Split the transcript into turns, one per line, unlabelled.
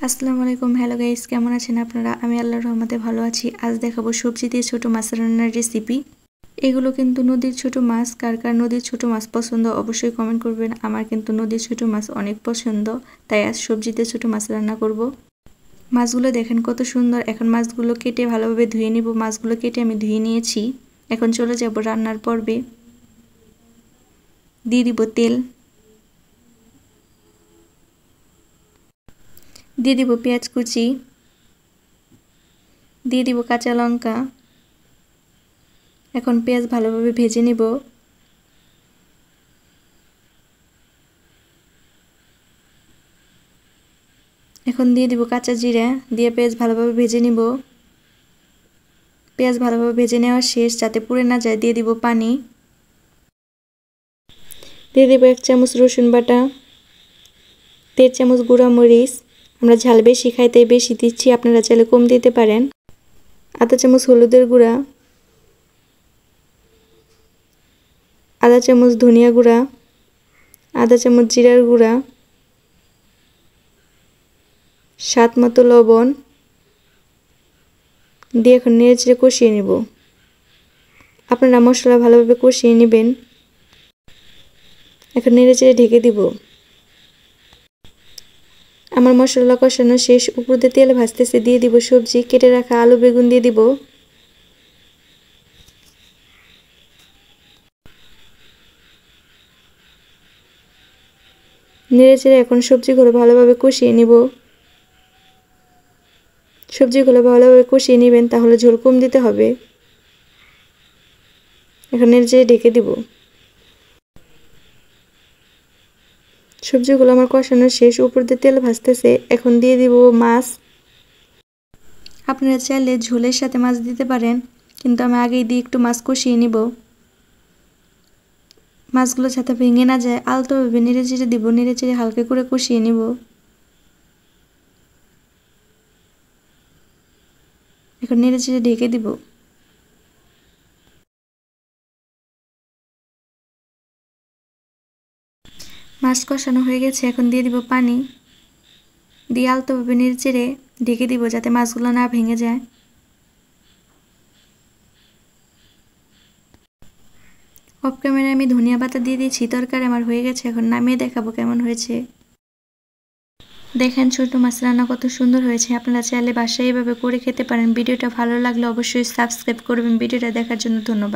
আসসালামু আলাইকুম। Hello guys, কেমন আছেন আপনারা? আমি আল্লাহর রহমতে ভালো আছি। আজ দেখাবো সবজি দিয়ে ছোট মাছ রান্নার রেসিপি। এগুলো কিন্তু নদীর ছোট মাছ। কার কার নদীর ছোট মাছ পছন্দ অবশ্যই কমেন্ট করবেন। আমার কিন্তু নদীর ছোট মাছ অনেক পছন্দ, তাই আজ সবজিতে ছোট মাছ রান্না করব। মাছগুলো দেখেন কত সুন্দর। এখন মাছগুলো কেটে ভালোভাবে ধুয়ে নিব। মাছগুলো কেটে আমি ধুয়ে নিয়েছি। এখন চলে যাব রান্নার পর্বে। দিয়ে দিব তেল, দিয়ে দিব পেঁয়াজ কুচি, দিয়ে দিব কাঁচা লঙ্কা। এখন পেঁয়াজ ভালোভাবে ভেজে নিব। এখন দিয়ে দিব কাঁচা জিরা, দিয়ে পেঁয়াজ ভালোভাবে ভেজে নিব। পেঁয়াজ ভালোভাবে ভেজে নেওয়া শেষ, যাতে পুড়ে না যায় দিয়ে দিব পানি। দিয়ে দিব 1 চামচ রসুন বাটা, 1.5 চামচ গুঁড়া মরিচ। আমরা ঝাল বেশি খাই তাই বেশি দিচ্ছি, আপনারা চাইলে কম দিতে পারেন। আধা চামচ হলুদের গুঁড়া, আধা চামচ ধনিয়া গুঁড়া, আধা চামচ জিরার গুঁড়া, স্বাদ মতো লবণ দিয়ে এখন নেড়েচেড়ে কষিয়ে নেব। আপনারা মশলা ভালোভাবে কষিয়ে নেবেন। এখন নেড়েচেড়ে ঢেকে দিব। আমার মশলা কষানো শেষ, উপর দিয়ে তেল ভাজতেছে। দিয়ে দিব সবজি, কেটে রাখা আলু বেগুন দিয়ে দিব। নেড়েচেড়ে এখন সবজিগুলো ভালোভাবে কষিয়ে নিব। সবজিগুলো ভালোভাবে কষিয়ে নেবেন, তাহলে ঝোল কম দিতে হবে। এখন নেড়েচেড়ে ঢেকে দিব। সবজিগুলো আমার কষানো শেষ, উপর দিয়ে তেল ভাজতেছে। এখন দিয়ে দিব মাছ। আপনারা চাইলে ঝোলের সাথে মাছ দিতে পারেন, কিন্তু আমি আগেই দিয়ে একটু মাছ কষিয়ে নিব। মাছগুলো যাতে ভেঙে না যায় আলতোভাবে নেড়েচেড়ে দিব। নেড়েচেড়ে হালকা করে কষিয়ে নিব। এখন নেড়েচেড়ে ঢেকে দিব। মাছ কষানো হয়ে গেছে, এখন দিয়ে দিব পানি। দিয়ে আলতোভাবে নেড়েচেড়ে ঢেকে দিব, যাতে মাছগুলো না ভেঙে যায়। অফ ক্যামেরায় আমি ধনিয়া পাতা দিয়ে দিয়েছি। তরকারি আমার হয়ে গেছে, এখন নামিয়ে দেখাবো কেমন হয়েছে। দেখেন ছোট মাছ রান্না কত সুন্দর হয়েছে। আপনারা চাইলে বাসায় এভাবে করে খেতে পারেন। ভিডিওটা ভালো লাগলে অবশ্যই সাবস্ক্রাইব করবেন। ভিডিওটা দেখার জন্য ধন্যবাদ।